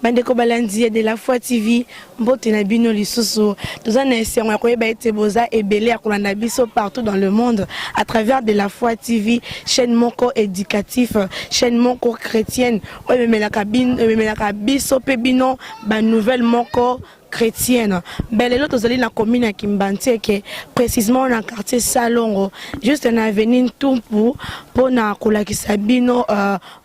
Bandeko Balandia de la Foi TV, Mbote na bino lisusu. Nous en essayons de boza et belé à Kolanda biso partout dans le monde à travers de la Foi TV, chaîne moko éducatif, chaîne moko chrétienne. Ouais mais la cabine, mais la biso pe bino ba nouvelle moko chrétienne. Ben les autres allés dans la commune à Kimbanteke, précisément dans le quartier Salongo, juste un avenir tout pour na kolaki sabino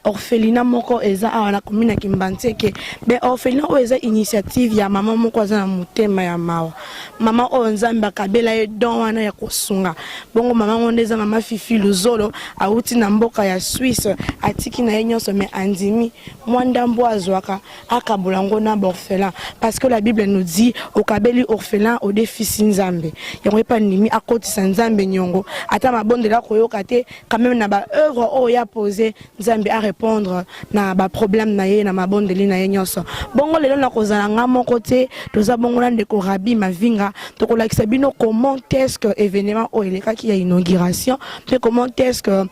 orphelinat moko eza à la commune à Kimbanteke. Ben orphelinat o eza initiative ya maman moko za na mutema ya mawa. Maman o nzamba kabela e don wana ya kosunga. Bongo maman ondeza mama Fifi Luzolo auti na mboka ya Suisse atiki na nyonso me andimi mwanda mbwazwaka akabulango na orphelin parce que la Bible nous dit au kabeli orphelin au défi nzambe yango pas nimi akoti nzambe nyongo ata mabonde la koyoka te quand même na ba œuvre o ya poser nzambe à répondre na ba problème na ye na mabonde li na ye nyonso bongo lelo na kozala ngamo côté toza bongo na ndeko Rabi Mavinga to kolakisa bino comment est-ce que événement o eleka qui a inauguration puis comment est-ce que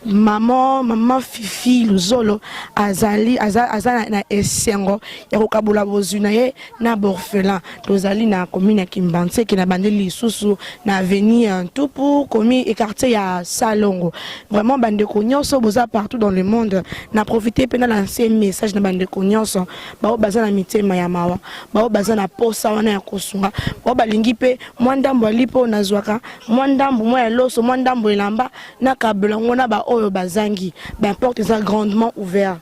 maman Fifi Luzolo azali na esengo ya kokabula bozuna ye na borphelin tozali na commune ya Kimbanteke na bandeli lisusu na avenue Tupu komi et quartier ya Salongo vraiment bandeko nyonso boza partout dans le monde na profiter pe na lancer message na bandeko nyonso bao baza na mitema ya mawa bao baza na posa wana ya kosunga bao balingi pe mwandambo alipo nazwaka mwandambo mwa ya loso mwandambo elamba na kabela ngona ba oyo bazangi ben porte est grandement ouvert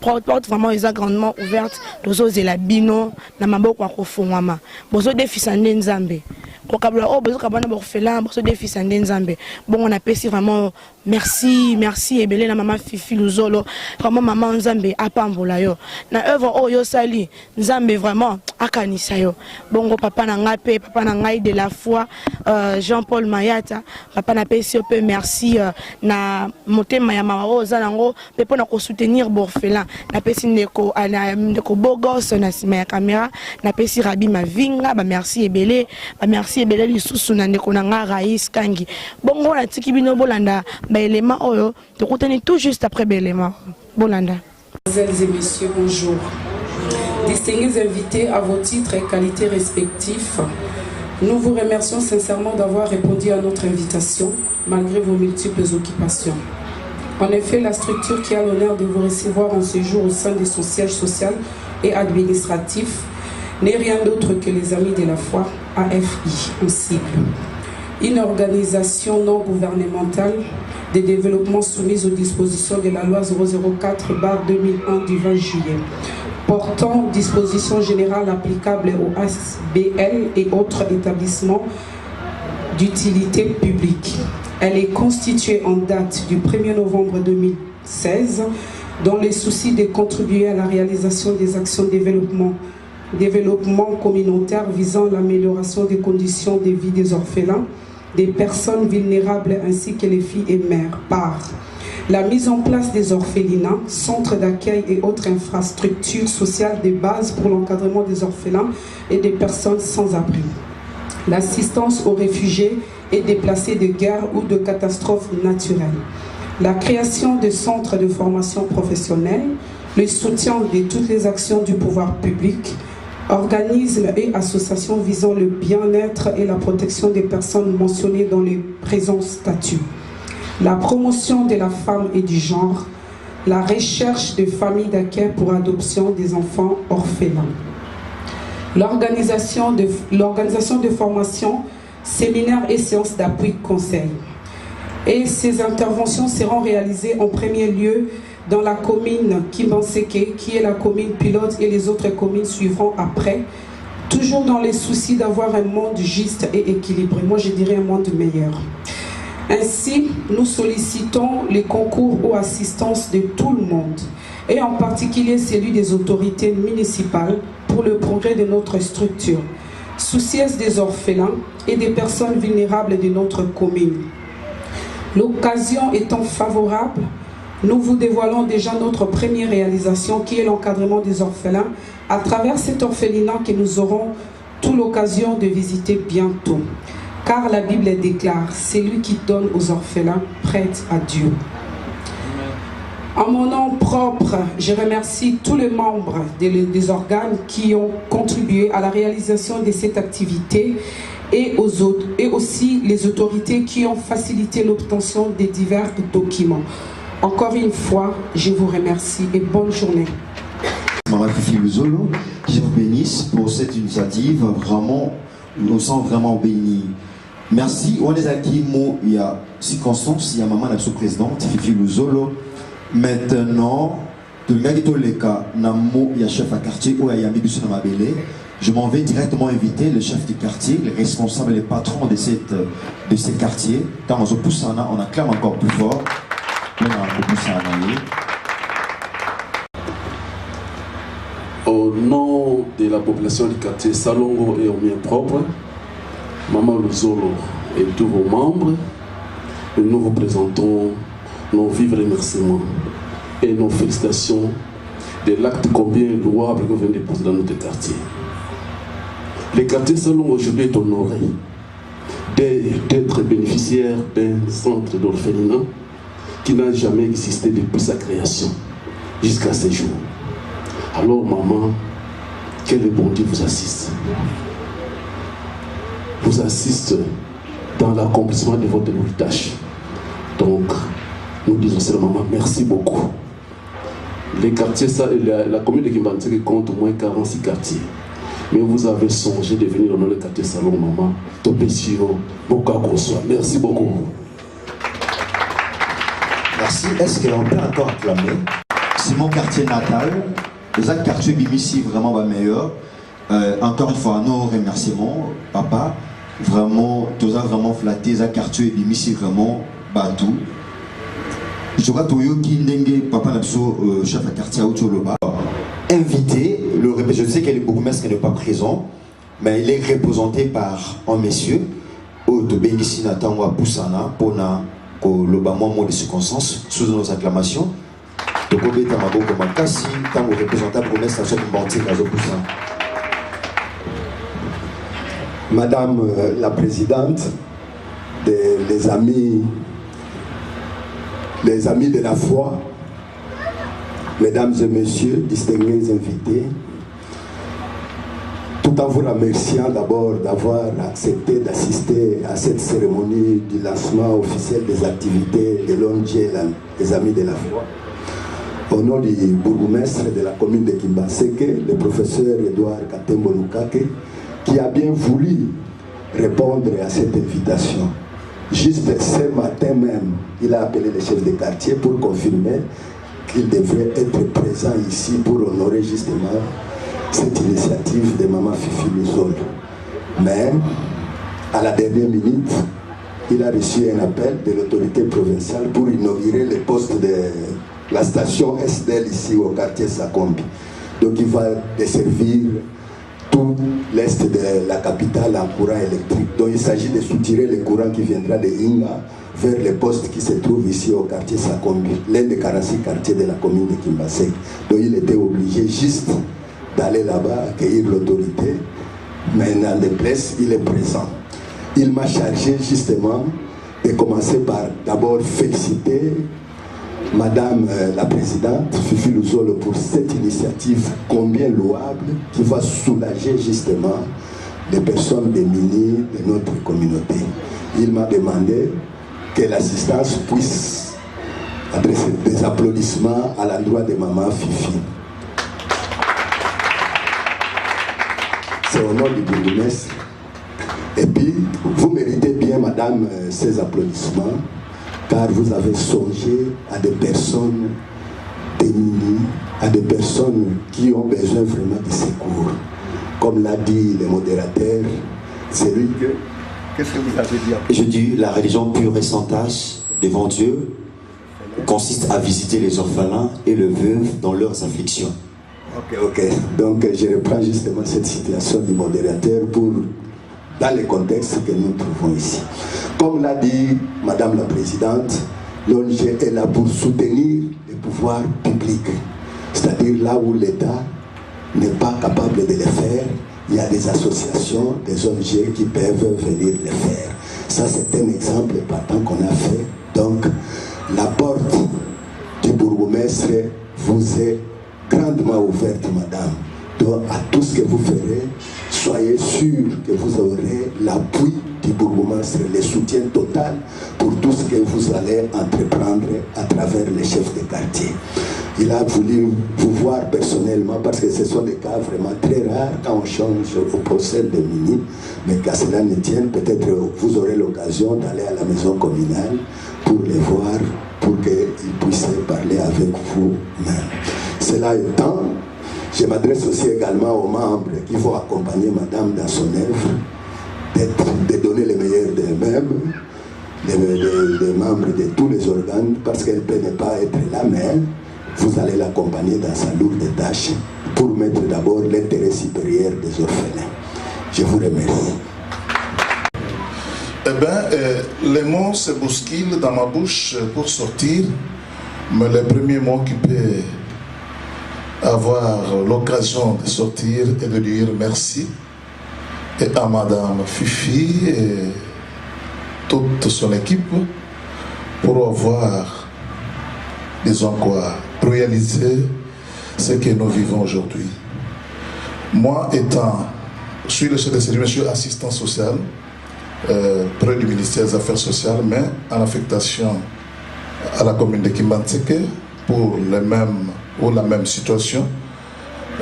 porte vraiment est grandement ouverte dozo zela bino na maboko ya kofungwama bozo defisa nzambe kokabula o bozo kabana borphelin bozo defisa nzambe bon on apprécie vraiment merci et belé na maman Fifi Luzolo vraiment maman nzambe apambola yo na œuvre o yo sali nzambe vraiment akanisa yo bongo papa na ngape papa na ngai de la foi Jean-Paul Mayata papa na pesi peu merci na motema ya mama o zanango pe pona ko soutenir borphelin na pesi ndeko bogos na sima ya caméra na pesi Rabi Mavinga ba merci ebele lisusu na ndeko na nga Raïs Kangi bongo na tiki bino bolanda ba élément oyo to kutani tout juste après ba élément bolanda. Mesdames et messieurs, bonjour. Distingués invités à vos titres et qualités respectifs, nous vous remercions sincèrement d'avoir répondu à notre invitation malgré vos multiples occupations. En effet, la structure qui a l'honneur de vous recevoir en séjour au sein de son siège social et administratif n'est rien d'autre que les Amis de la Foi, AFI, en sigle. Une organisation non gouvernementale de développement soumise aux dispositions de la loi 004/2001 du 20 juillet, portant dispositions générales applicables aux ASBL et autres établissements d'utilité publique. Elle est constituée en date du 1er novembre 2016 dans le souci de contribuer à la réalisation des actions de développement communautaire visant l'amélioration des conditions de vie des orphelins, des personnes vulnérables ainsi que les filles et mères par la mise en place des orphelinats, centres d'accueil et autres infrastructures sociales de base pour l'encadrement des orphelins et des personnes sans abri, l'assistance aux réfugiés et déplacés de guerre ou de catastrophes naturelles, la création de centres de formation professionnelle, le soutien de toutes les actions du pouvoir public, organismes et associations visant le bien-être et la protection des personnes mentionnées dans les présents statuts, la promotion de la femme et du genre, la recherche de familles d'accueil pour adoption des enfants orphelins, l'organisation de formations, séminaires et séances d'appui conseil. Et ces interventions seront réalisées en premier lieu dans la commune Kimbanteke, qui est la commune pilote, et les autres communes suivront après, toujours dans les soucis d'avoir un monde juste et équilibré. Moi, je dirais un monde meilleur. Ainsi, nous sollicitons les concours ou assistances de tout le monde, et en particulier celui des autorités municipales pour le progrès de notre structure, soucieuse des orphelins et des personnes vulnérables de notre commune. L'occasion étant favorable, nous vous dévoilons déjà notre première réalisation qui est l'encadrement des orphelins à travers cet orphelinat que nous aurons toute l'occasion de visiter bientôt. Car la Bible déclare, celui qui donne aux orphelins prête à Dieu. En mon nom propre, je remercie tous les membres des organes qui ont contribué à la réalisation de cette activité et aussi les autorités qui ont facilité l'obtention des divers documents. Encore une fois, je vous remercie et bonne journée. Maman Fifi Luzolo, qui vous bénisse pour cette initiative. Vraiment, nous sommes vraiment bénis. Merci. On est acquis, il y a circonstance, il y a maman la sous-présidente Fifi Luzolo. Maintenant, il y a chef à quartier ou il y a je m'en vais directement inviter le chef du quartier, le responsable, les patrons de ces quartiers. Quand on acclame encore plus fort. Au nom de la population du quartier Salongo et au mien propre, Maman Luzolo et tous vos membres, nous vous présentons nos vifs remerciements et nos félicitations de l'acte combien louable que vous venez de poser dans notre quartier. Le quartier Salongo aujourd'hui est honoré d'être bénéficiaire d'un centre d'orphelinat qui n'a jamais existé depuis sa création jusqu'à ce jour. Alors maman, que le bon Dieu vous assiste. Vous assiste dans l'accomplissement de votre tâche. Donc, nous disons seulement maman, merci beaucoup. Les quartiers, la commune de Kimbantseke compte au moins 46 quartiers. Mais vous avez songé de venir dans le quartier Salon, maman. Topesio, merci beaucoup. Merci. Est-ce qu'on peut encore acclamer? C'est mon quartier natal. Les autres quartiers ici vraiment meilleur. Encore une fois, nos remerciements, papa. Vraiment, tous vraiment flatté. Les autres quartiers ici vraiment batou. Je vois Toyo Kindenge, papa Napso, chef de quartier à Outoloba. Invité, je sais que le bourgmestre n'est pas présent, mais il est représenté par un monsieur, Otobengisi Natangwa Poussana, pour le mot de circonstance, sous nos acclamations. Tokobeta Maboko Makasi, tant que représentant pour la station de Banté, Kazo Poussana. Madame la présidente, les amis de la foi, mesdames et messieurs, distingués invités, tout en vous remerciant d'abord d'avoir accepté d'assister à cette cérémonie du lancement officiel des activités de l'ONG des Amis de la foi, au nom du bourgmestre de la commune de Kimbantseke, le professeur Edouard Katembo Lukake, qui a bien voulu répondre à cette invitation. Juste ce matin même, il a appelé le chef de quartier pour confirmer qu'il devrait être présent ici pour honorer justement cette initiative de Maman Fifi Luzolo. Mais, à la dernière minute, il a reçu un appel de l'autorité provinciale pour inaugurer le poste de la station SDL ici au quartier Sakombi. Donc il va desservir tout l'est de la capitale en courant électrique. Donc il s'agit de soutirer le courant qui viendra de Inga vers les postes qui se trouvent ici au quartier Sakombi, l'un des 46 quartiers de la commune de Kimbantseke. Donc il était obligé juste d'aller là-bas, accueillir l'autorité. Maintenant, de place, il est présent. Il m'a chargé justement de commencer par d'abord féliciter Madame la Présidente Fifi Luzolo pour cette initiative combien louable qui va soulager justement les personnes démunies de notre communauté. Il m'a demandé que l'assistance puisse adresser des applaudissements à l'endroit de Maman Fifi. C'est au nom du bourgmestre. Et puis, vous méritez bien, Madame, ces applaudissements, car vous avez songé à des personnes démunies, à des personnes qui ont besoin vraiment de secours. Comme l'a dit le modérateur, c'est lui que... Qu'est-ce que vous avez dit? Je dis, la religion pure et sans tache devant Dieu consiste à visiter les orphelins et les veuves dans leurs afflictions. Ok. Donc, je reprends justement cette situation du modérateur pour... dans le contexte que nous trouvons ici. Comme l'a dit Madame la Présidente, l'ONG est là pour soutenir les pouvoirs publics. C'est-à-dire là où l'État n'est pas capable de le faire, il y a des associations, des ONG qui peuvent venir le faire. Ça, c'est un exemple épatant qu'on a fait. Donc, la porte du bourgmestre bourgmestre vous est grandement ouverte, madame. Donc, à tout ce que vous ferez, soyez sûr que vous aurez l'appui du bourgmestre, le soutien total pour tout ce que vous allez entreprendre à travers les chefs de quartier. Il a voulu vous voir personnellement parce que ce sont des cas vraiment très rares quand on change au procès de Mini, mais qu'à cela ne tienne, peut-être vous aurez l'occasion d'aller à la maison communale pour les voir, pour qu'ils puissent parler avec vous-même. Cela étant, je m'adresse aussi également aux membres qui vont accompagner madame dans son œuvre, de donner le meilleur d'eux-mêmes, les membres de tous les organes, parce qu'elle peut ne pas être là, mais vous allez l'accompagner dans sa lourde tâche pour mettre d'abord l'intérêt supérieur des orphelins. Je vous remercie. Eh bien, les mots se bousculent dans ma bouche pour sortir, mais le premier mot qui peut avoir l'occasion de sortir et de dire merci et à Madame Fifi et toute son équipe pour avoir, disons quoi, réalisé ce que nous vivons aujourd'hui. Moi étant, je suis le chef de service, monsieur assistant social, près du ministère des Affaires sociales, mais en affectation à la commune de Kimbantseke pour les mêmes ou la même situation.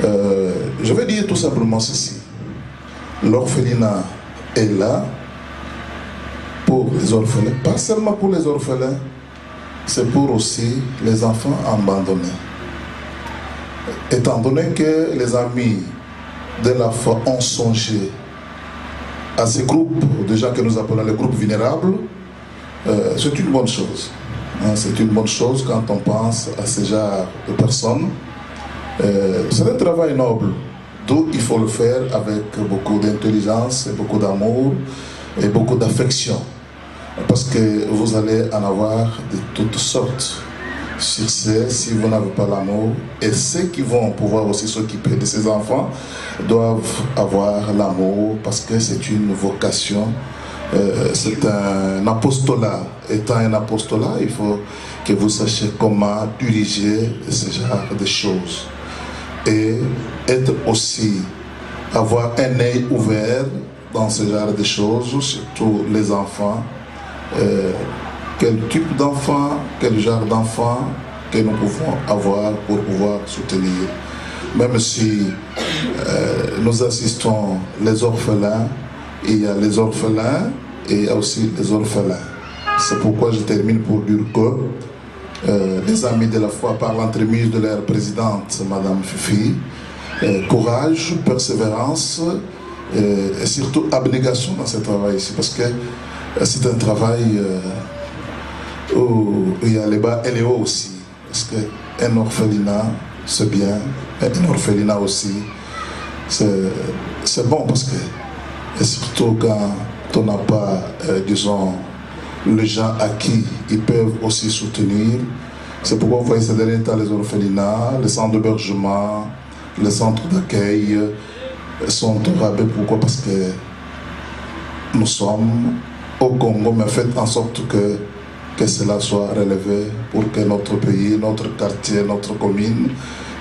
Je vais dire tout simplement ceci. L'orphelinat est là pour les orphelins, pas seulement pour les orphelins, c'est pour aussi les enfants abandonnés. Étant donné que les amis de la foi ont songé à ces groupes de gens que nous appelons les groupes vulnérables, c'est une bonne chose. C'est une bonne chose quand on pense à ce genre de personnes. C'est un travail noble, d'où il faut le faire avec beaucoup d'intelligence, et beaucoup d'amour et beaucoup d'affection. Parce que vous allez en avoir de toutes sortes sur ce, si vous n'avez pas l'amour. Et ceux qui vont pouvoir aussi s'occuper de ces enfants doivent avoir l'amour parce que c'est une vocation. C'est un apostolat. Étant un apostolat, il faut que vous sachiez comment diriger ce genre de choses. Et être aussi, avoir un œil ouvert dans ce genre de choses, surtout les enfants. Quel type d'enfant, quel genre d'enfant que nous pouvons avoir pour pouvoir soutenir. Même si nous assistons les orphelins, il y a les orphelins et il y a aussi les orphelins. C'est pourquoi je termine pour dire que les amis de la foi, par l'entremise de leur présidente, Madame Fifi, courage, persévérance et surtout abnégation dans ce travail ici, parce que c'est un travail où il y a les bas et les hauts aussi. Parce qu'un orphelinat, c'est bien, un orphelinat aussi, c'est bon parce que, et surtout quand on n'a pas, disons, les gens à qui ils peuvent aussi soutenir. C'est pourquoi vous voyez ces derniers temps les orphelinats, les centres d'hébergement, les centres d'accueil sont au rabais. Pourquoi? Parce que nous sommes au Congo, mais faites en sorte que cela soit relevé pour que notre pays, notre quartier, notre commune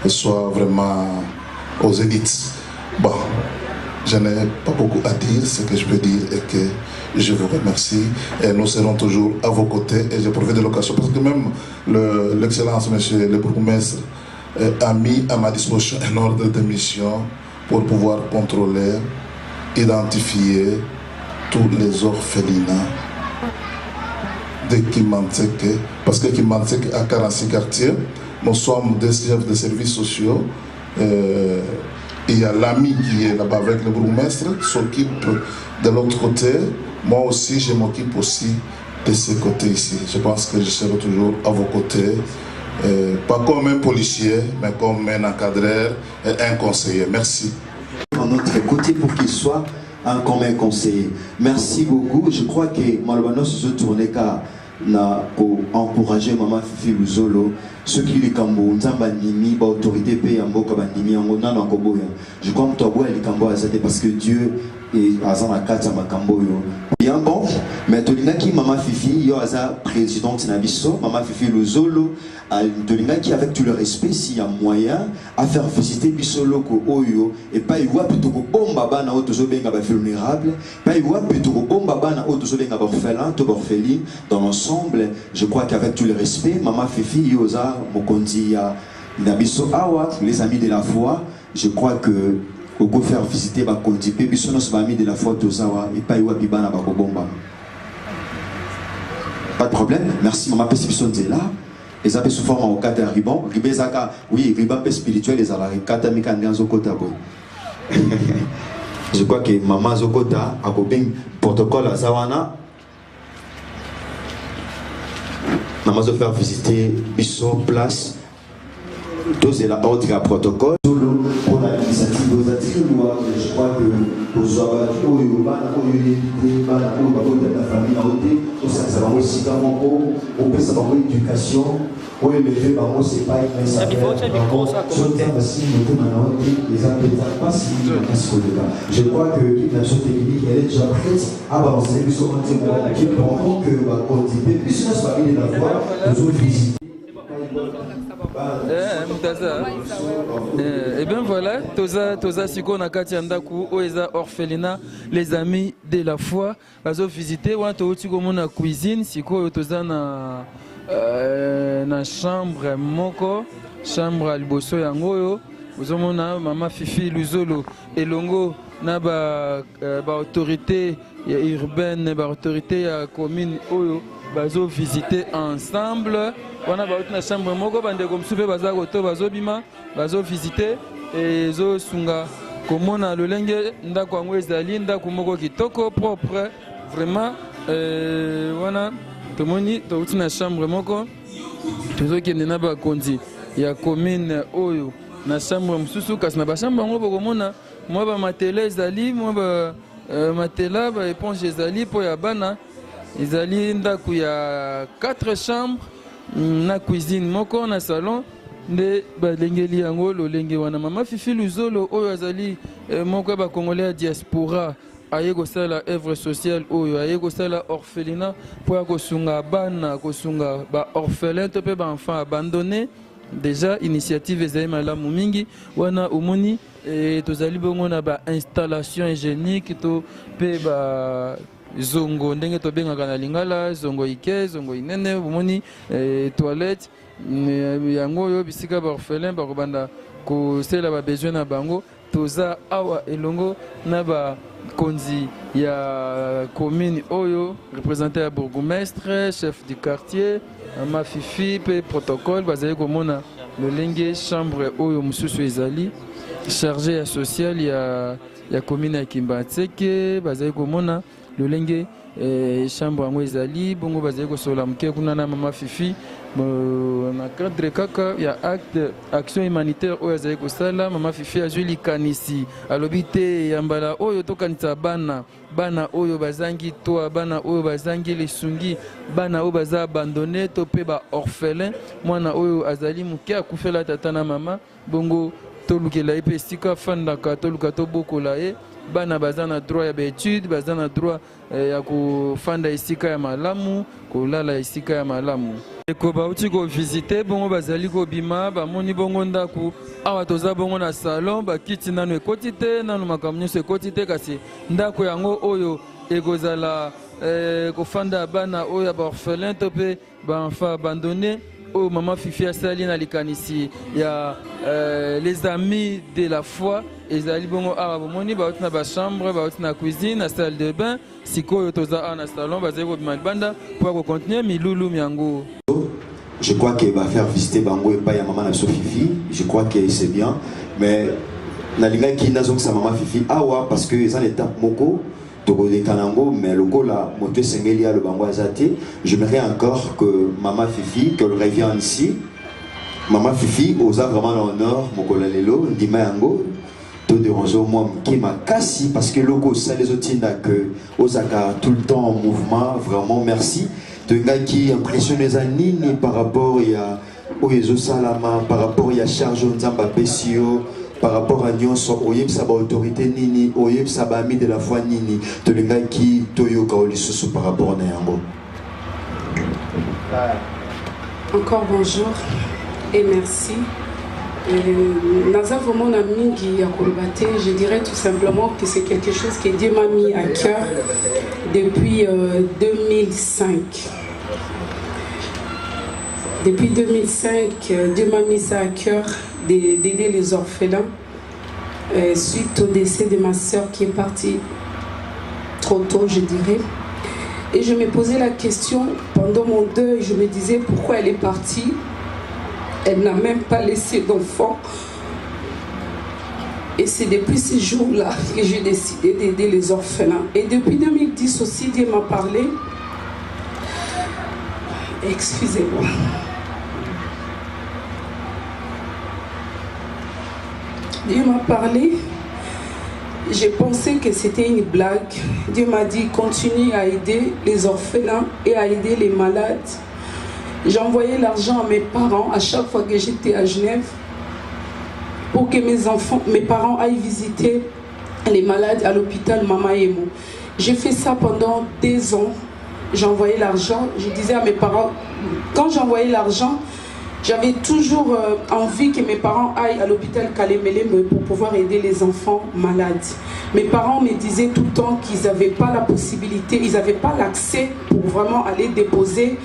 soit vraiment aux élites. Bon, je n'ai pas beaucoup à dire, ce que je peux dire est que je vous remercie et nous serons toujours à vos côtés et je profite de l'occasion parce que même l'excellence, monsieur le bourgmestre, a mis à ma disposition un ordre de mission pour pouvoir contrôler, identifier tous les orphelinats de Kimbantseke, parce que Kimbantseke a 46 quartiers, nous sommes des chefs de services sociaux. Il y a l'ami qui est là-bas avec le bourgmestre, s'occupe de l'autre côté. Moi aussi, je m'occupe aussi de ce côté ici. Je pense que je serai toujours à vos côtés, pas comme un policier, mais comme un encadreur et un conseiller. Merci. À notre côté pour qu'il soit comme un conseiller. Merci beaucoup. Je crois que Malbano se tourne car na encourager Maman Fifi Luzolo, ceux qui les Kambo, Nzamba Nimi, autorité paye en Boka Bandimi, en Mona Nangoboya. Je crois que toi, les Kambo, parce que Dieu et azana kati ya makambo yo bien bon mais tolingaki mama Fifi yo aza présidente na biso mama Fifi Luzolo tolingaki avec tout le respect s'il y a moyen à faire visiter biso loko oyo et pas iwa plutôt ko bomba bana o tozo benga ba vulnérable pas iwa plutôt ko bomba bana o tozo benga ba orphelin to orpheline dans l'ensemble je crois qu'avec tout le respect mama Fifi yo aza mokonzi ya na biso awa les amis de la foi je crois que au go faire visiter ba kondipe biso nos amis de la foi tozawa et pas iwa bibana ba kobomba pas de problème merci maman pesi biso nzela les appels sous forme au kata ribbon ribezaka oui ribbon spirituel les ala kata mikandi anzo kota boy je crois que maman zokota akobeng protocole azawana maman zo faire visiter biso place tous et la ordre à protocole pour la initiative aux attributs je crois que aux oyo bana oyo bana oyo bakoda la famille na ote tout ça ça va aussi dans mon cours on peut savoir l'éducation oyo lever ba mo c'est pas mais ça les appels pas si je crois que l'équipe nationale technique elle est déjà prête à balancer plus au qui pendant que va continuer plus la famille de la foi nous autres visiter. Et bien voilà, Toza Siko Nakati Andaku, Oeza Orphelina, les amis de la foi, bazo visiter, ou to Tiko Mona cuisine, Siko Toza na chambre moko, chambre alboso yangoyo, Ozomona Mama Fifi Luzolo, Elongo na ba autorité urbaine, ba autorité commune Oyo. Bazo visiter ensemble. On a une chambre moko bande comme soupe baza koto bazo bima bazo visiter et zo sunga komona lolenge ndako yango ezali ndako moko kitoko propre vraiment wana tomoni to na chambre moko tozo kende na ba konzi ya commune oyo na chambre msusu kasi na ba chambre ngo bokomona moi ba matela ezali moi ba matela ba éponge ezali po ya bana ezali ndako ya 4 chambres na cuisine moko na salon nde balengeli yango lolenge wana mama Fifi Luzolo oyo azali moko ba congolais diaspora aye kosala œuvre sociale oyo aye kosala orphelinat po kosunga bana kosunga ba orphelin to pe ba enfant abandonné déjà initiative ezali malamu mingi wana omoni tozali bongo na ba installation hygiénique to pe ba zongo ndenge tobengaka na lingala zongo ike zongo inene bomoni toilette yango oyo bisika ba orphelin bakobanda kosala ba besoin na bango toza awa elongo na ba konzi ya commune oyo représenté ya bourgmestre chef du quartier Mama Fifi pe protocole bazali komona lolenge chambre oyo mususu ezali chargé ya social ya commune ya Kimbatseke bazali komona lolenge chambre yango ezali bongo bazali kosola moke kuna na Mama Fifi na cadre kaka ya acte action humanitaire oyo azali kosala Mama Fifi azwi likanisi alobi te ya mbala oyo tokanisa bana oyo bazangi toa bana oyo bazangi lisungi bana oyo baza abandonné to pe ba orphelin mwana oyo azali moke akufela tata na mama bongo tolukela ye pe esika afandaka toluka tobokola ye bana baza na droit ya baétude baza na droit ya kofanda esika ya malamu kolala esika ya malamu eko bauti kovisite bongo bazali kobima bamoni bongo ndako awa toza bongo na salon bakiti nano ekoti te nano makambo nyonso ekoti te kasi ndako yango oyo ekozala kofanda bana oyo ya baorphelin to mpe baenfant abandonné oyo Mama Fifi asali na likanisi ya les amis de la foi ezali bongo awa bomoni bauti na bachambre bauti na cuisine na salle de bain sikoyo toza awa na salon bazali kobima libanda mpo kocontinue milulu yango. Je crois qu'il va faire visiter Bango et pas ya Maman Fifi. Je crois que c'est bien. Mais nalinga qui n'a donc sa Maman Fifi awa parce que c'est une étape moko Togo de Kanango mais le go là moto sengelia le Bango azate. J'aimerais encore que Maman Fifi qu'elle revienne ici. Maman Fifi osa vraiment l'honneur mokola lelo ndima yango to déranger au moins qui m'a cassé parce que logo ça les autres que osaka tout le temps en mouvement vraiment merci. De gars qui impressionne les années par rapport à Oyezo Salama, par rapport à Charles Nzamba Pessio, par rapport à Nyonso, Oyeb Saba autorité Nini, Oyeb Saba ami de la foi Nini, Tolinga qui Toyoka Olisusu par rapport à Nayango. Encore bonjour et merci. Naza vraiment mingi à Kolobate, je dirais tout simplement que c'est quelque chose que Dieu m'a mis à cœur depuis 2005. Depuis 2005, Dieu m'a mis ça à cœur d'aider les orphelins suite au décès de ma soeur qui est partie trop tôt, je dirais. Et je me posais la question pendant mon deuil, je me disais pourquoi elle est partie. Elle n'a même pas laissé d'enfant. Et c'est depuis ces jours-là que j'ai décidé d'aider les orphelins. Et depuis 2010 aussi, Dieu m'a parlé. Excusez-moi. Dieu m'a parlé. J'ai pensé que c'était une blague. Dieu m'a dit continue à aider les orphelins et à aider les malades. J'envoyais l'argent à mes parents à chaque fois que j'étais à Genève pour que mes parents aillent visiter les malades à l'hôpital Mama Emo. J'ai fait ça pendant 2 ans. J'envoyais l'argent. Je disais à mes parents, quand j'envoyais l'argent, j'avais toujours envie que mes parents aillent à l'hôpital Kalemele pour pouvoir aider les enfants malades. Mes parents me disaient tout le temps qu'ils n'avaient pas la possibilité, ils n'avaient pas l'accès pour vraiment aller déposer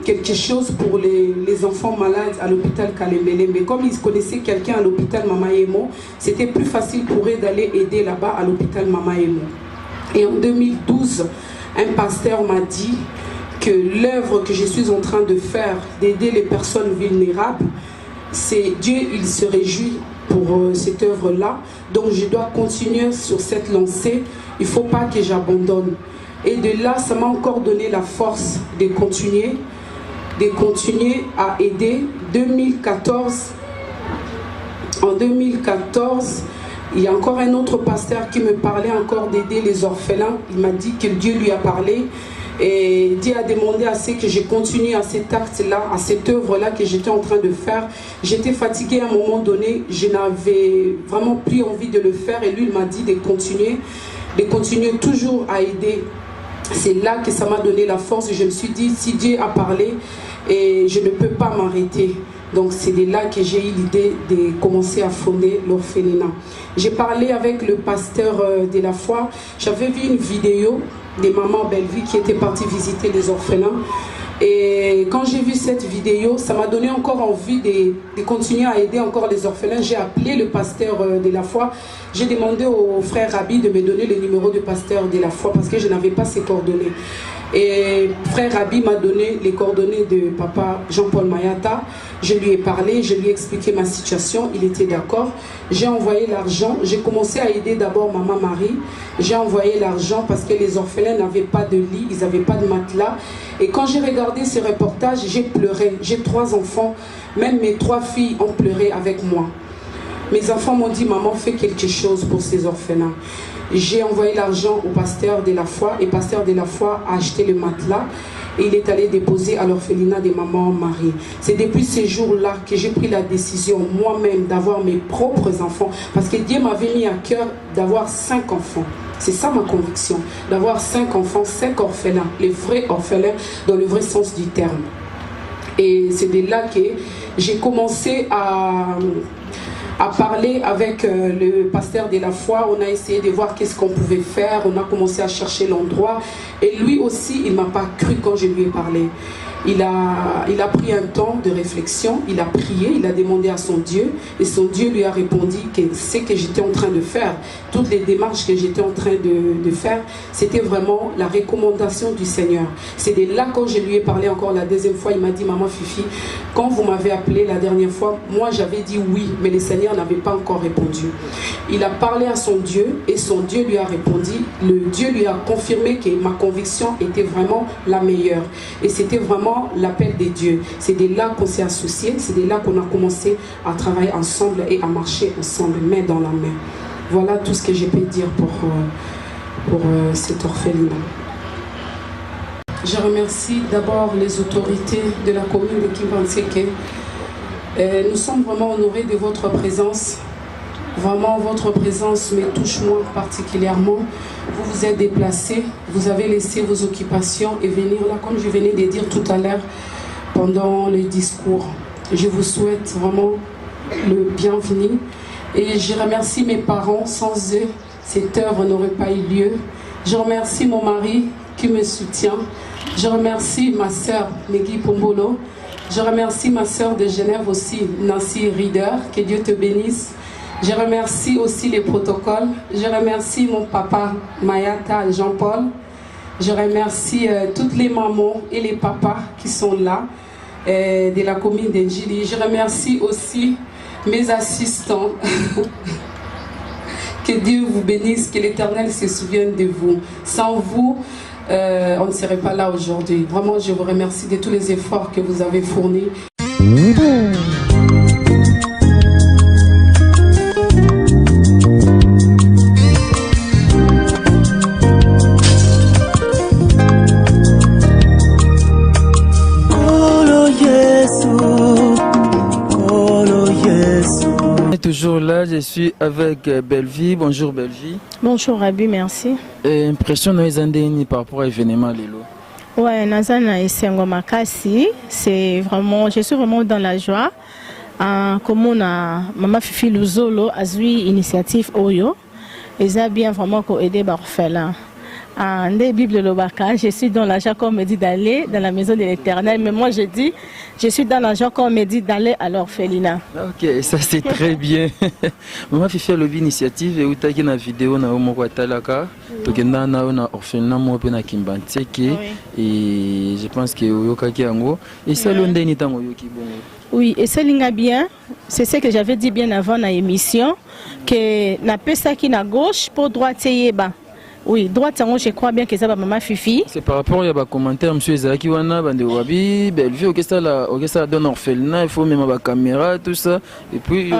quelque chose pour les enfants malades à l'hôpital Kalemele. Mais comme ils connaissaient quelqu'un à l'hôpital Mama Emo, c'était plus facile pour eux d'aller aider là-bas à l'hôpital Mama Emo. Et en 2012, un pasteur m'a dit que l'œuvre que je suis en train de faire, d'aider les personnes vulnérables, c'est Dieu, il se réjouit pour cette œuvre-là. Donc je dois continuer sur cette lancée. Il ne faut pas que j'abandonne. Et de là, ça m'a encore donné la force de continuer à aider. En 2014, il y a encore un autre pasteur qui me parlait encore d'aider les orphelins. Il m'a dit que Dieu lui a parlé. Et Dieu a demandé à ce que je continue à cet acte-là, à cette œuvre-là que j'étais en train de faire. J'étais fatiguée à un moment donné, je n'avais vraiment plus envie de le faire. Et lui, il m'a dit de continuer toujours à aider. C'est là que ça m'a donné la force. Je me suis dit, si Dieu a parlé, et je ne peux pas m'arrêter. Donc c'est de là que j'ai eu l'idée de commencer à fonder l'orphelinat. J'ai parlé avec le pasteur de la foi. J'avais vu une vidéo des mamans Bellevue qui étaient parties visiter les orphelins. Et quand j'ai vu cette vidéo, ça m'a donné encore envie de continuer à aider encore les orphelins. J'ai appelé le pasteur de la foi. J'ai demandé au frère Rabi de me donner le numéro du pasteur de la foi parce que je n'avais pas ses coordonnées. Et frère Rabi m'a donné les coordonnées de papa Jean-Paul Mayata. Je lui ai parlé, je lui ai expliqué ma situation, il était d'accord. J'ai envoyé l'argent, j'ai commencé à aider d'abord maman Marie. J'ai envoyé l'argent parce que les orphelins n'avaient pas de lit, ils n'avaient pas de matelas. Et quand j'ai regardé ces reportages, j'ai pleuré. J'ai 3 enfants, même mes 3 filles ont pleuré avec moi. Mes enfants m'ont dit, maman, fais quelque chose pour ces orphelins. J'ai envoyé l'argent au pasteur de la foi et le pasteur de la foi a acheté le matelas et il est allé déposer à l'orphelinat de maman Marie. C'est depuis ces jours-là que j'ai pris la décision moi-même d'avoir mes propres enfants parce que Dieu m'avait mis à cœur d'avoir 5 enfants. C'est ça ma conviction, d'avoir 5 enfants, 5 orphelins, les vrais orphelins dans le vrai sens du terme. Et c'est de là que j'ai commencé à parler avec le pasteur de la foi. On a essayé de voir qu'est-ce qu'on pouvait faire. On a commencé à chercher l'endroit. Et lui aussi, il ne m'a pas cru quand je lui ai parlé. Il a pris un temps de réflexion, il a prié, il a demandé à son Dieu et son Dieu lui a répondu que ce que j'étais en train de faire, toutes les démarches que j'étais en train de faire, c'était vraiment la recommandation du Seigneur. C'est de là quand je lui ai parlé encore la deuxième fois, il m'a dit, maman Fifi, quand vous m'avez appelé la dernière fois, moi j'avais dit oui, mais le Seigneur n'avait pas encore répondu. Il a parlé à son Dieu et son Dieu lui a répondu, le Dieu lui a confirmé que ma conviction était vraiment la meilleure et c'était vraiment l'appel de Dieu. C'est de là qu'on s'est associés, c'est de là qu'on a commencé à travailler ensemble et à marcher ensemble, main dans la main. Voilà tout ce que je peux dire pour cet orphelinat. Je remercie d'abord les autorités de la commune de Kimbanseke Nous sommes vraiment honorés de votre présence. Vraiment, votre présence me touche moi particulièrement. Vous vous êtes déplacés, vous avez laissé vos occupations et venir là, comme je venais de dire tout à l'heure pendant le discours. Je vous souhaite vraiment le bienvenu et je remercie mes parents. Sans eux, cette œuvre n'aurait pas eu lieu. Je remercie mon mari qui me soutient. Je remercie ma sœur Megui Pombolo. Je remercie ma sœur de Genève aussi, Nancy Rieder. Que Dieu te bénisse. Je remercie aussi les protocoles. Je remercie mon papa Mayata Jean-Paul. Je remercie toutes les mamans et les papas qui sont là de la commune d'Enjili. Je remercie aussi mes assistants. Que Dieu vous bénisse, que l'Éternel se souvienne de vous. Sans vous, on ne serait pas là aujourd'hui. Vraiment, je vous remercie de tous les efforts que vous avez fournis. Toujours là, je suis avec Belvie. Bonjour Belvie. Bonjour Rabi, merci. Impression nous par rapport à l'événement Lelo. Ouais, Nazana et Sengo Makasi, c'est vraiment, je suis vraiment dans la joie. Comme on a Maman Fifi Luzolo a eu initiative Oyo, ils ont bien vraiment aidé Barfela. En Bible Lobaka, je suis dans la joie qu'on me dit d'aller dans la maison de l'Éternel, mais moi je dis, je suis dans la joie qu'on me dit d'aller à l'orphelinat. Ok, ça c'est très bien. Maman Fifi a levé l'initiative et où tu as une vidéo na Omoko Talaka, tu as une orphelinat moi na Kimbanteke et je pense que Oyoka Kiango et ça l'onde ni tango yoki bon. Oui, et ça l'inga bien, c'est ce que j'avais dit bien avant la émission que na pesa qui na gauche pour droite yeba. Oui, droite, je crois bien que ça va Maman Fifi. C'est par rapport à des commentaires, monsieur Ezaki Wana, Bande Wabi, Bellevue, ça donne orphelinat, il faut même la caméra, tout ça. Et puis.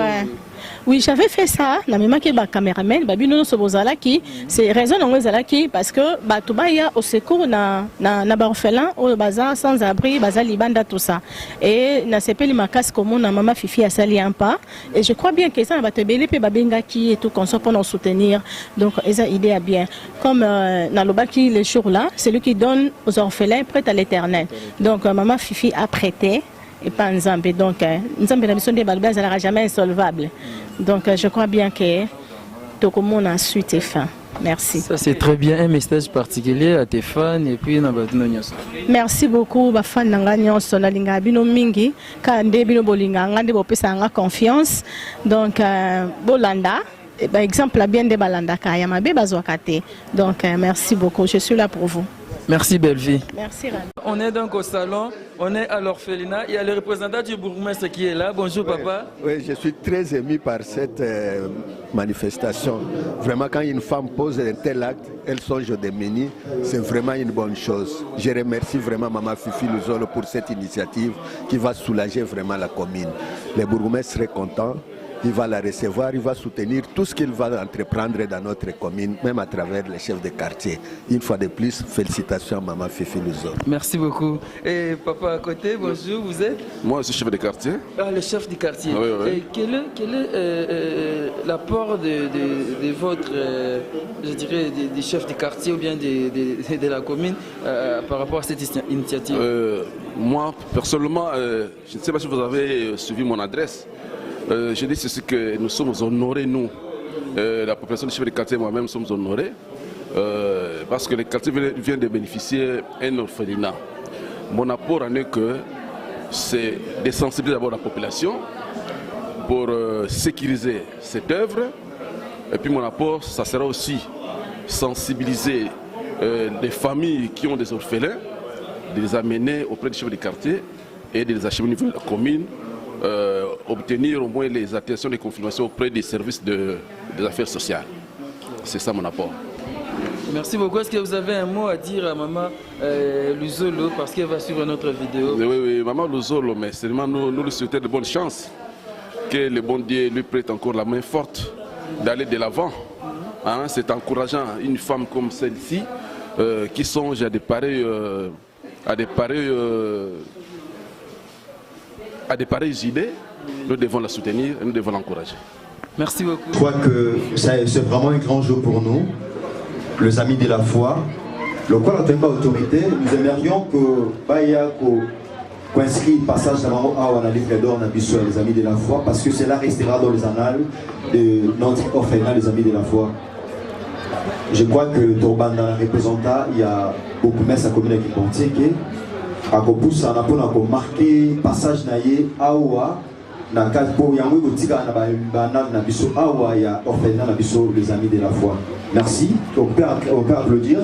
Oui, j'avais fait ça, la même que le caméraman, c'est raison parce que il y a au secours na orphelin, au bazar sans abri, bazar libanda tout ça. Et na sepeli makas comme na Maman Fifi a sali un pas. Et je crois bien que ça va te belé pe babenga qui et tout comme ça pour nous soutenir. Donc esa idée à bien. Comme na lobaki les jours là, c'est lui qui donne aux orphelins prêt à l'Éternel. Donc Maman Fifi a prêté. Et pas Nzambe. Donc, Nzambe la mission des Balbas, elle n'era jamais insolvable. Donc, je crois bien que tout le monde a su tes fins. Merci. Ça, c'est très bien. Un message particulier à tes fans et puis à merci beaucoup, les fans de Linga Bino Mingi, Kande Bino Bolinga, Ngande Bopesa confiance. Donc, Bolanda, par exemple, la bien de Balanda Kayama, Bebazwakate. Donc, merci beaucoup. Je suis là pour vous. Merci Belvie. Merci Rani. On est donc au salon, on est à l'orphelinat. Il y a le représentant du bourgmestre qui est là. Bonjour papa. Oui, je suis très ému par cette manifestation. Vraiment, quand une femme pose un tel acte, elle songe des ménis, c'est vraiment une bonne chose. Je remercie vraiment Maman Fifi Luzolo pour cette initiative qui va soulager vraiment la commune. Le bourgmestre serait content. Il va la recevoir, il va soutenir tout ce qu'il va entreprendre dans notre commune, même à travers les chefs de quartier. Une fois de plus, félicitations à Maman Fifi Luzolo. Merci beaucoup. Et papa à côté, bonjour, vous êtes? Moi, je suis chef de quartier. Ah, le chef du quartier. Oui, oui. Et quel est l'apport de votre, je dirais, des chefs du quartier ou bien de la commune par rapport à cette initiative? Moi, personnellement, je ne sais pas si vous avez suivi mon adresse. Je dis ceci que nous sommes honorés, nous, la population du chef de quartier, moi-même, sommes honorés, parce que le quartier vient de bénéficier d'un orphelinat. Mon apport en est que c'est de sensibiliser d'abord la population pour sécuriser cette œuvre. Et puis mon apport, ça sera aussi sensibiliser les familles qui ont des orphelins, de les amener auprès du chef de quartier et de les acheminer au niveau de la commune. Obtenir au moins les attestations de confirmation auprès des services des affaires sociales. C'est ça mon apport. Merci beaucoup. Est-ce que vous avez un mot à dire à Maman Luzolo parce qu'elle va suivre notre vidéo? Oui, Maman Luzolo, mais seulement nous lui souhaitons de bonnes chances. Que le bon Dieu lui prête encore la main forte d'aller de l'avant. Hein, c'est encourageant une femme comme celle-ci qui songe à des pareilles idées nous devons la soutenir et nous devons l'encourager. Merci beaucoup. Je crois que c'est vraiment un grand jour pour nous, les amis de la foi. Le quoi la autorité, nous aimerions que Baya inscrit le passage d'avant à livre d'or les amis de la foi, parce que cela restera dans les annales de notre orphelinat, les amis de la foi. Je crois que Torbanda représentant, il y a beaucoup de sa commune qui contient que à Kopousse, on a pu marquer passage naïe awa na pour yango kotika na banal na biso awa ya orphelinat na biso les amis de la foi. Merci. On peut applaudir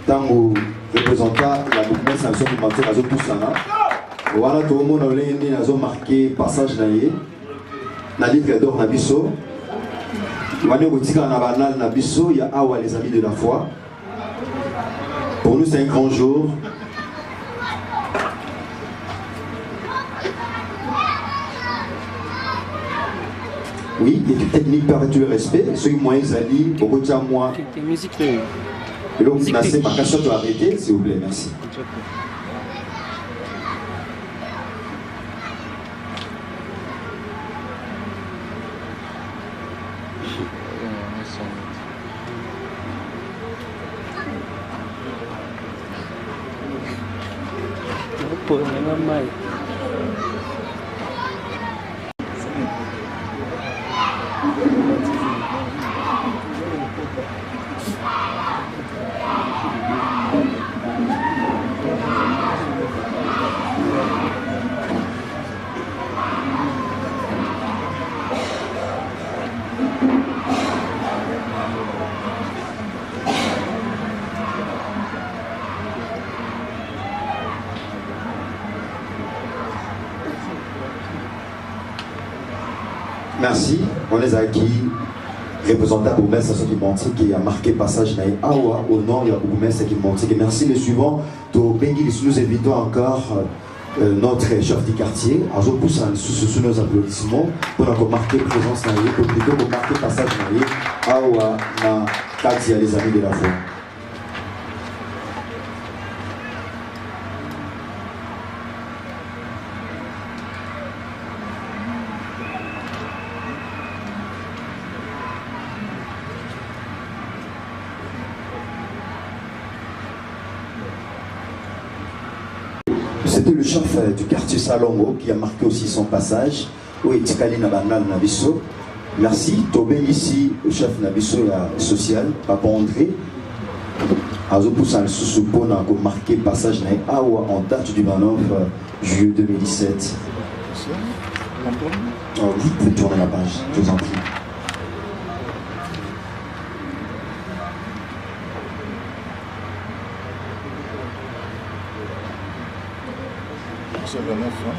tant au représentant la mouvement sanction qui marque à tous là. Voilà tout le monde a marqué passage naïe na livre d'or na biso. Wani kotika na banal na biso ya awa les amis de la foi. Pour nous c'est un grand jour. Oui, l'équipe technique permet le respect. Ceux qui m'ont exalté, beaucoup de moi. Et donc, c'est ma question de arrêter, s'il vous plaît, merci. Merci. On les a acquis. Représentant pour Messe qui a marqué passage naï awa au nord il y a beaucoup Messe qui monte. Merci. Les suivants. Nous invitons encore notre chef du quartier. Je pousse sous nos applaudissements pour encore marquer présence naï pour plutôt marquer passage naï awa na Katia les amis de la foi. C'était le chef du quartier Salongo qui a marqué aussi son passage. Oui, Tikali Nabanal Nabiso. Merci. Tobé ici, le chef Nabiso social, Papa André. Azopousan le Sousoupo n'a marqué passage naï Awa en date du 29 juillet 2017. Vous pouvez tourner la page, je vous en prie. C'est le 9, hein?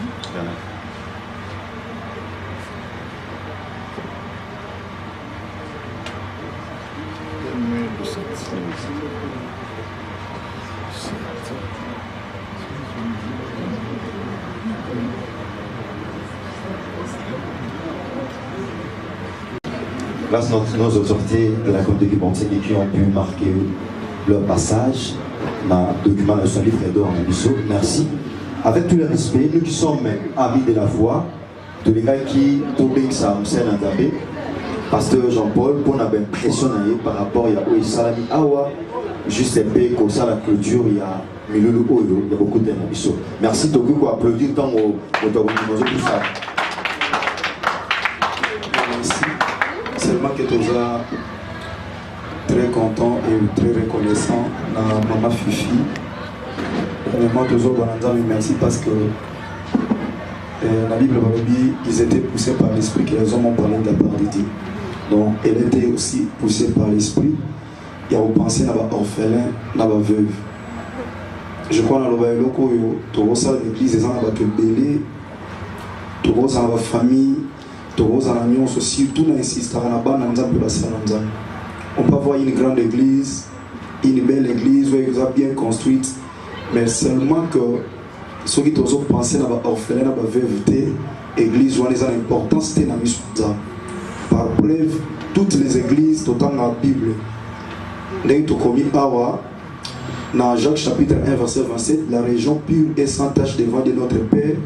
Grâce à nos autorités de la communauté qui ont pu marquer leur passage, dans le document de son livre d'or en Abisso, merci. Avec tout le respect, nous qui sommes amis de la foi, tous les gars qui tombent ça Pasteur Jean-Paul, pour avoir l'impression par rapport à Salami Awa, juste un peu comme ça la clôture, il y a Milulu Oyo, il y a beaucoup d'Abisso. Merci Togo pour applaudir tant au tout ça. Merci. Seulement que tu es très content et très reconnaissant à Maman Fifi. Vraiment, toujours merci parce que la Bible ils étaient poussés par l'esprit, que les hommes ont parlé de la part de Dieu. Donc, elle était aussi poussée par l'esprit. Il y a pensé à l'orphelin, à la veuve. Je crois que dans l'église, ils ont belé, dans la famille, dans l'union aussi, tout insiste à la on peut voir une grande église, une belle église où ils ont bien construite. Mais seulement que ceux qui ont pensé à l'orphelin, à la veuveté, l'église où ils ont l'importance de la mission. Par preuve, toutes les églises, dans la Bible, dans Jacques chapitre 1, verset 27, la région pure et sans tache devant de notre Père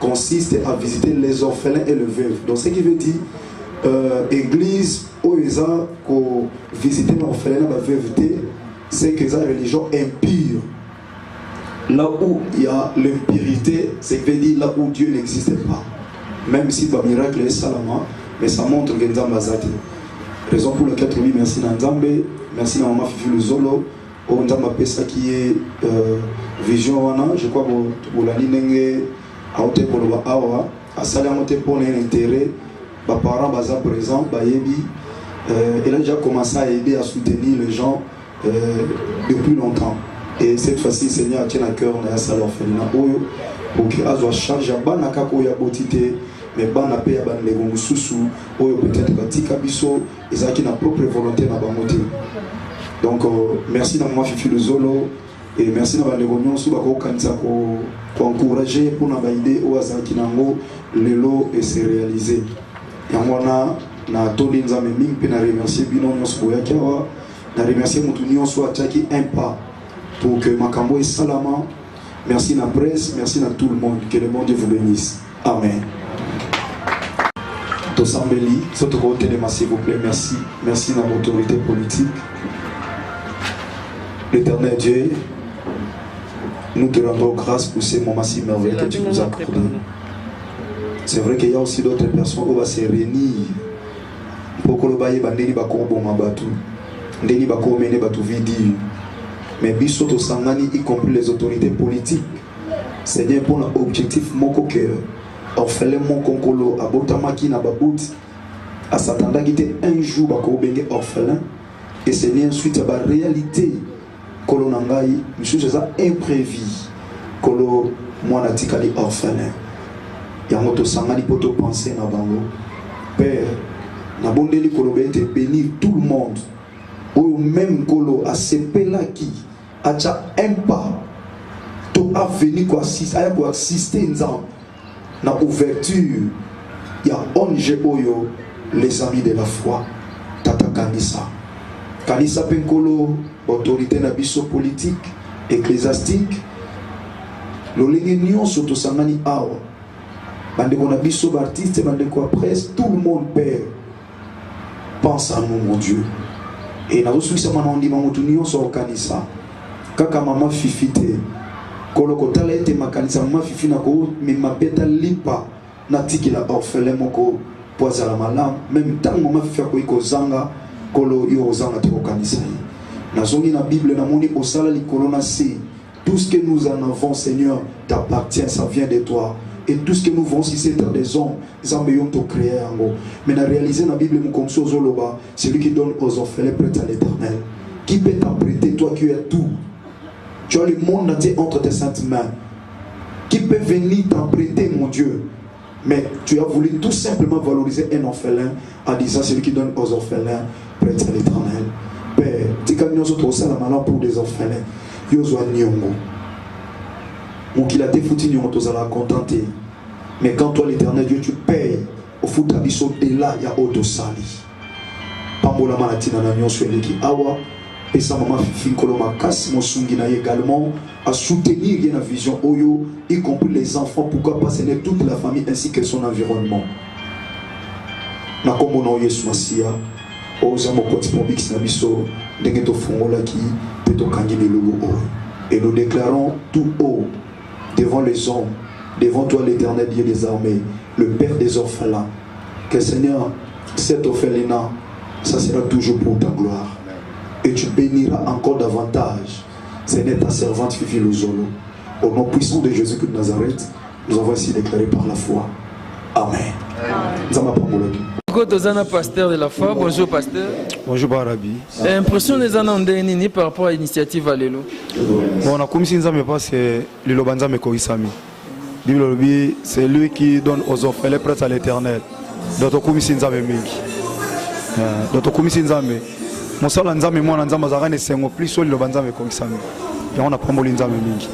consiste à visiter les orphelins et les veuves. Donc ce qui veut dire église où ils ont visité l'orphelin et la veuveté, c'est que c'est une religion impure. Là où il y a l'impurité, c'est que veut dire là où Dieu n'existe pas. Même si le miracle est salama, mais ça montre que Nzambe azati. Raison pour laquelle oui, merci Nzambe, merci à Maman Fifi Luzolo, au Nzambe pesa qui est vision wana, je crois que la ligne a été pour le awa, a salé monter pour un intérêt, les parents baza présent, bayebi, il a déjà commencé à aider à soutenir les gens depuis longtemps. Et cette fois-ci, Seigneur tient à cœur on a salé orphelinat pour que azo charge à banaka ko ya botité. Mais ban paix ya ban legongo susu oyo peut-être batika biso ezaki na propre volonté na bangote. Donc merci na Maman Fifi Luzolo et merci na ba legonyo su ba ko kanisa ko encourager pour na ba idée o azaki nango lelo et se réaliser. Yango na toli nzambe mingi pe na remercier bino nyonso boyaki awa na remercier mutu nyonso ataki un pas pour que makambo et salama. Merci na presse, merci na tout le monde, que le monde vous bénisse. Amen. Tosambeli, s'il vous plaît, merci. Merci dans l'autorité politique. L'éternel Dieu, nous te rendons grâce pour ces moments si merveilleux que tu nous as accordés. C'est vrai qu'il y a aussi d'autres personnes qui vont se réunir pour que le bail bandeni bakombo mabatu, ndeni bakomene batu vidi. Mais biso tosangani y compris les autorités politiques. Seigneur pour l'objectif moko cœur. Orphelin mon konkolo abotamaki na babut à s'attendre qu'il un jour bako benge orphelin et Seigneur ensuite ba réalité kolonangai monsieur c'est ça imprévu kolo mwana tikali orphelin yango to sangani poto penser na bango père na bondeli kolo bete bénir tout le monde ou même kolo a sepela qui a déjà un pas to a venir ko assister nzambe na ouverture il y a ONG oyo les amis de la foi tata kanisa penkolo autorité na biso politique ecclésiastique lolenge nyonso tosangani awa bandeko na biso artiste bandeko à presse tout le monde père pense à nous mon Dieu et na osuisa mana ondima mutu nyonso okanisa kaka Maman Fifi te koloko tala ete makanisa Maman Fifi na ko me mabeta lipa na tiki la orphelin moko poza la malam même tant Maman Fifi ko ikozanga kolo yo zanga te okanisa na zongi na Bible na moni osala likolo na si tout ce que nous en avons Seigneur t'appartient, ça vient de toi et tout ce que nous vont si c'est des hommes zambe yon to créer ango mais na réaliser na Bible mu comme zoloba celui qui donne aux orphelins prête à l'Éternel qui peut t'apprêter toi qui as tout. Tu as le monde entier entre tes saintes mains. Qui peut venir t'emprunter, mon Dieu? Mais tu as voulu tout simplement valoriser un orphelin en disant celui qui donne aux orphelins prête à l'Éternel. Père, tu as mis autres aussi la malin pour des orphelins. Yozoa Nyongo. Mon qu'il a défoutu Nyongo, tu as contenté. Mais quand toi, l'Éternel Dieu, tu payes, au foot à biso de là, il y a auto sali. Pambola Malatina Nyon sur l'équipe Awa. Et ça, Maman Fifi Koloma Kas Mosungina également à soutenir la vision Oyo, y compris les enfants, pourquoi pas c'est toute la famille ainsi que son environnement. Na komo no Yesu Masia, oza mokoti pobix na biso, dengeto fongola ki peto kangini lulu o. Et nous déclarons tout haut devant les hommes, devant toi l'Éternel Dieu des armées, le Père des orphelins, que Seigneur, cet orphelinat, ça sera toujours pour ta gloire. Et tu béniras encore davantage, Seigneur, ta servante Fifi Luzolo. Au nom puissant de Jésus de Nazareth, nous avons ainsi déclaré par la foi. Amen. Pasteur de la foi, bonjour pasteur. Bonjour Barabi. Impression des années par rapport à l'initiative Allélo. Bon, on a commis Nzambe pas c'est le Lobanza Mekoisami. Bible c'est lui qui donne aux orphelins prêts à l'Éternel. D'autres commis Nzambe mingi. D'autres commis Nzambe. Mon sala Nzambe moi Nzambe zarane sengo plus sur le Lobanza Mekoisami. Et on a promu Nzambe mingi.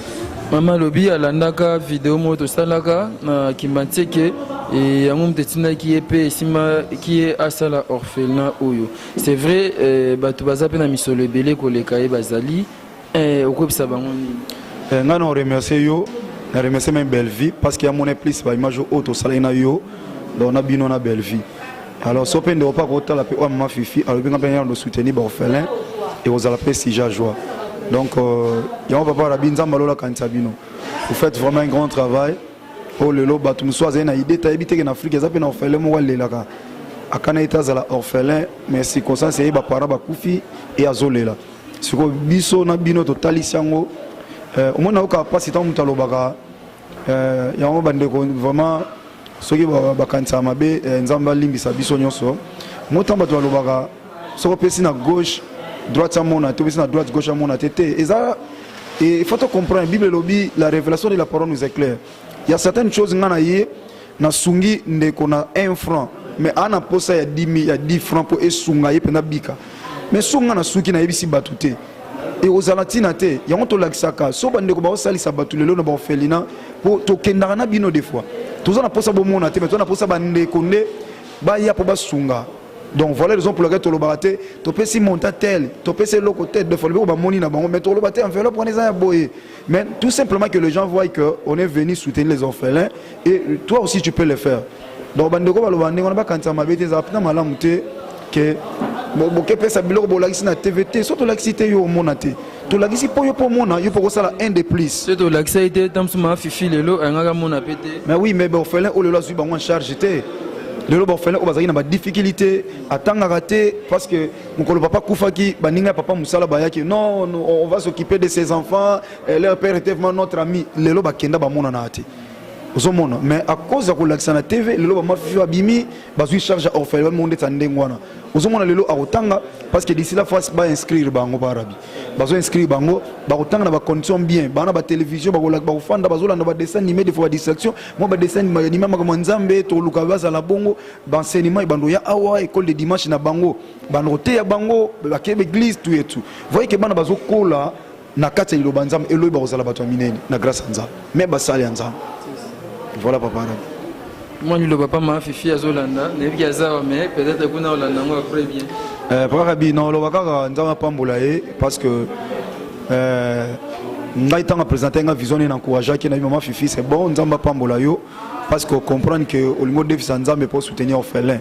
Maman Lobi alandaka vidéo moto salaka na kimbanteke et amom tetina qui est à sala orphelin oyo. C'est vrai batu bazape na misolo ebele koleka e bazali okopisa bango ni. Ngana on remercie yo Je remercie même Belle Vie parce qu'il y a mon plus par image auto salina yo donc on a bien on a Belle Vie. Alors si on peut ne pas côté la paix maman Fifi alors bien bien de soutenir orphelin et aux la paix si joie. Donc il y a un papa Rabinza Malola Kantabino. Vous faites vraiment un grand travail. Oh le lo batum soit une idée tu habité en Afrique ça peut orphelin moi là ka akana itazala orphelin mais si comme ça c'est ba para ba kufi et azolela. Ce que biso na bino totalisango au moins on a pas si tant mutalo baka il y a un bande vraiment ceux qui ba kansa mabe nzamba limbisa biso nyonso motamba to lobaka soko pesi na gauche droite à mon até pesi na droite gauche à mon até et ça et il faut comprendre Bible lobby la révélation de la parole nous éclaire. Il y a certaines choses ngana yé na sungi ndeko na 1 franc mais ana posa ya 10 000 il y a 10 francs pour esunga yé pena bika mais sunga na suki na yebisi batute et aux alatina te yango to lakisaka so bande ko ba osalisa batulelo na ba ofelina po to kendaka na bino des fois tous na posa bo mona te mais to na posa bande konde ba ya po ba sunga. Donc voilà les raisons pour lesquelles tu as été tu peux si monter tel tu peux si l'autre côté de follow ba moni na bango mais tu as été enveloppe prenez ça boyer mais tout simplement que les gens voient que on est venu soutenir les orphelins et toi aussi tu peux le faire. Donc bande ko ba lo bande on ba kanta mabete za pina malamu te que bon que pesa biloko bo lakisi na TVT surtout lakisi yo monate to lakisi po yo po mona yo po sala un de plus c'est to lakisi été tamsuma fifi lelo ngaka mona pété mais oui mais orphelin o le la su ba en charge te le orphelin o bazaki na ba difficulté atanga raté parce que mon papa Koufaki baninga papa musala bayaki non on va s'occuper de ses enfants leur père était vraiment notre ami lelo ba kenda ba mona na ate ozomona mais à cause de la TV lelo ba mafifi abimi bazui charge orphelin monde tandengwana ozomona lelo akotanga parce que d'ici la fois ba inscrire bango barabi bazo inscrire bango ba kotanga na ba condition bien bana ba télévision ba kolaka ba ofanda bazola na ba dessin animé des fois distraction moi ba dessin animé ma nzambe to luka baza la bongo ba enseignement bando ya awa école de dimanche na bango banote ya bango ba kebe église tout et tout voyez que bana bazo kola na kati lo banzam elo ba kozala bato minene na grâce nza mais ba sali nza. Voilà papa. Moi le papa m'a fifi à Zolanda, nebi aza mais peut-être que na Olanda ngo après bien. Papa Rabi non lo baka nzama pambola parce que ngai tanga présenter nga vision et encourager que na maman fifi c'est bon nzamba pambola yo parce que comprendre que au niveau de nzambe pour soutenir orphelin.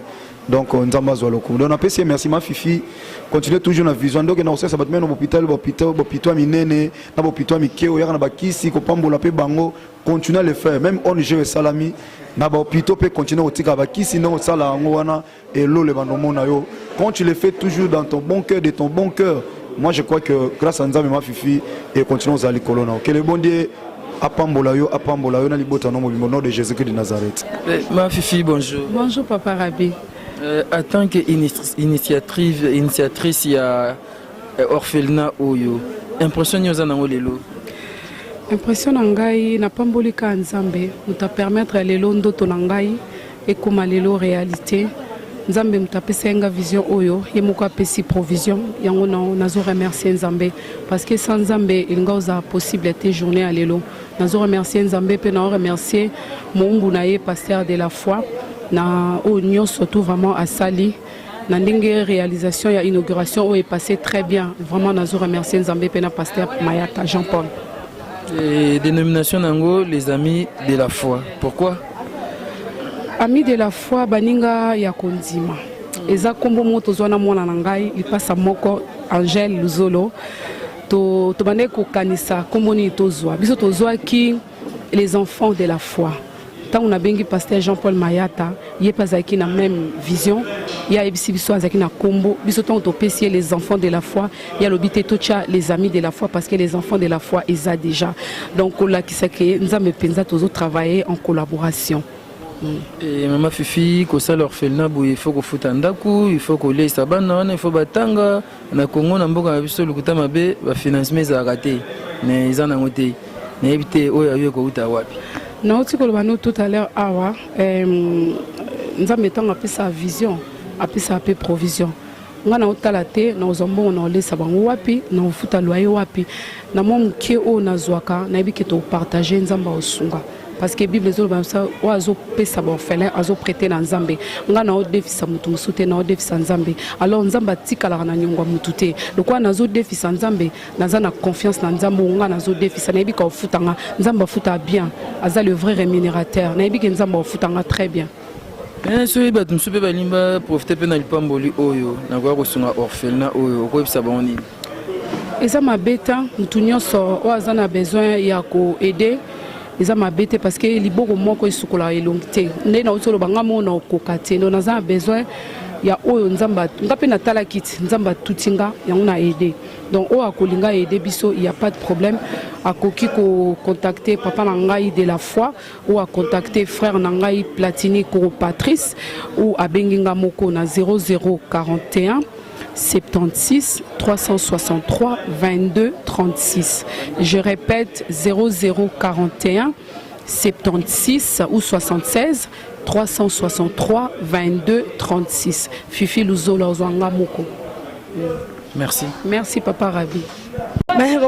Donc nzamba zo loko. Donc on appelle merci ma fifi continuer toujours na vision donc na osa sabat mena hôpital minene na hôpital mikeo ya na bakisi ko pambola pe bango continuer à le faire même on je salami na ba hôpital peut continuer au tika bakisi non sala ngwana et lo le bandomo na yo quand tu le fais toujours dans ton bon cœur de ton bon cœur moi je crois que grâce à nzambe ma fifi et continuons à l'école na que le bon Dieu apambola yo na libota no mo nom de Jésus-Christ de Nazareth. Ma fifi bonjour. Bonjour papa Rabi. En tant qu'initiatrice, il y a orphelinat Oyo. Impression nous en lelo. Impression ngai na pambolika nzambe muta permettre lelo ndoto ngai et comme lelo réalité. Nzambe muta pesenga vision Oyo yemuka pesi provision yango nazo remercier nzambe parce que sans nzambe il ngauza possibilité journée à lelo. Nazo remercier nzambe pe na remercier Mungu na ye pasteur de la foi. Na oignon surtout vraiment à Sali na ndenge réalisation ya inauguration est passé très bien vraiment nazo remercier Nzambe pena pasteur Mayata Jean-Paul. Et dénomination nango les amis de la foi. Pourquoi? Amis de la foi baninga ya kondima. Eza kombo moto zwana mwana nangai lipasa moko Angèle Luzolo to bande ko kanisa kombo ni tozwa biso tozwa ki les enfants de la foi. On a bengi pasteur Jean-Paul Mayata, il est pas avec la même vision. Il y a Ebissibiso avec na combo. Bisoton autopécier les enfants de la foi. Il y a l'obité tocha les amis de la foi parce que les enfants de la foi ils ont déjà. Donc on l'a qui s'est créé. Nous avons pensé tous travailler en collaboration. Et maman Fifi, quand ça l'orphelinat, il faut qu'on foute un daku, il faut qu'on laisse sa banane, il faut batanga. Na Congo na mboka biso lukuta mabe, ba financement za raté. Mais ils en ont été. Mais éviter oyo ko uta wapi. Non, tu as tout à l'heure, nous avons appelé sa vision, appelé sa provision. Nous avons talaté, nous avons laissé sa wapi, nous avons fait loyer wapi. Nous avons fait au Nazuaka, nous avons partagé Nzamba Osunga. parce que Bible zo ba ça oazo pesa ba orphelin azo prêter na Nzambe nga na o defisa mutu musute na o defisa Nzambe alors Nzamba tikala na nyongwa mutute lokwa nazo defisa Nzambe naza na confiance na Nzambe nga nazo defisa na yebi ka ofutanga Nzamba futa bien aza le vrai rémunérateur na yebi ke Nzamba ofutanga très bien. soki bato mosusu mpe balimba profite mpe na lipamboli oyo nakoya kosunga orphelina oyo okoyebisa bango nini? Eza mabe ta mutu nyonso oyo aza na besoin ya koaide eza mabe te parce que liboko moko esukola elongi te nde nauti oloba nga mo na okoka te ndo naza na besoin ya oyo Nzamba nga mpe natala kiti Nzamba atuti nga yango na aide donc oyo akolinga aide biso il y a pas de problème akoki contacter papa na ngai de la foi ou a contacter frère na ngai Platini Koro Patrice ou abengi nga moko na 0041 76 363 22 36. Je répète 0041 76 ou 76 363 22 36. Fifi Luzolo Ozwanga Moko. Merci. Merci Papa Rabi.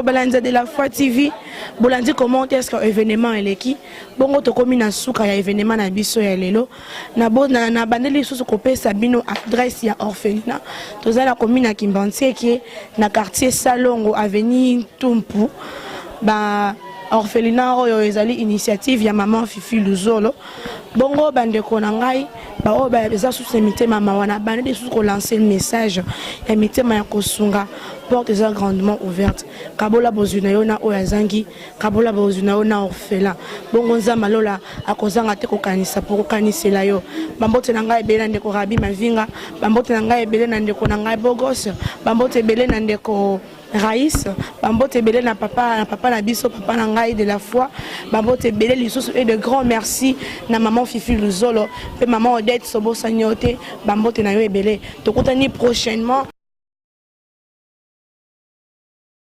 Balanza de la foi TV, bolandi comment est-ce que événement eleki bongo to komi na suka ya événement na biso ya lelo na bona na bandeli susu ko pesa bino adresse ya orphelinat tozala komi na Kimbantie qui na quartier Salongo avenue Tumpu ba orphelinat oyo ezali initiative ya maman Fifi Luzolo bongo bandeko na ngai ba o ba eza sous mitema mama wana bandeli susu ko lancer le message ya mitema ya kosunga porte est grandement ouverte. Kabola bozuna yona oyazangi, kabola bozuna yona orphelin. Bongo Nzamba lola akozanga te ko kanisa pour kanisela yo. Bambote na ngai ebele ndeko Rabi Mavinga, bambote na ngai ebele na ndeko na ngai Bogos, bambote ebele na ndeko Raïs, bambote ebele na papa na biso papa na ngai de la foi, bambote ebele lisusu et de grand merci na maman Fifi Luzolo, pe maman Odette Sobo Sanyote, bambote na yo ebele. Tokutani prochainement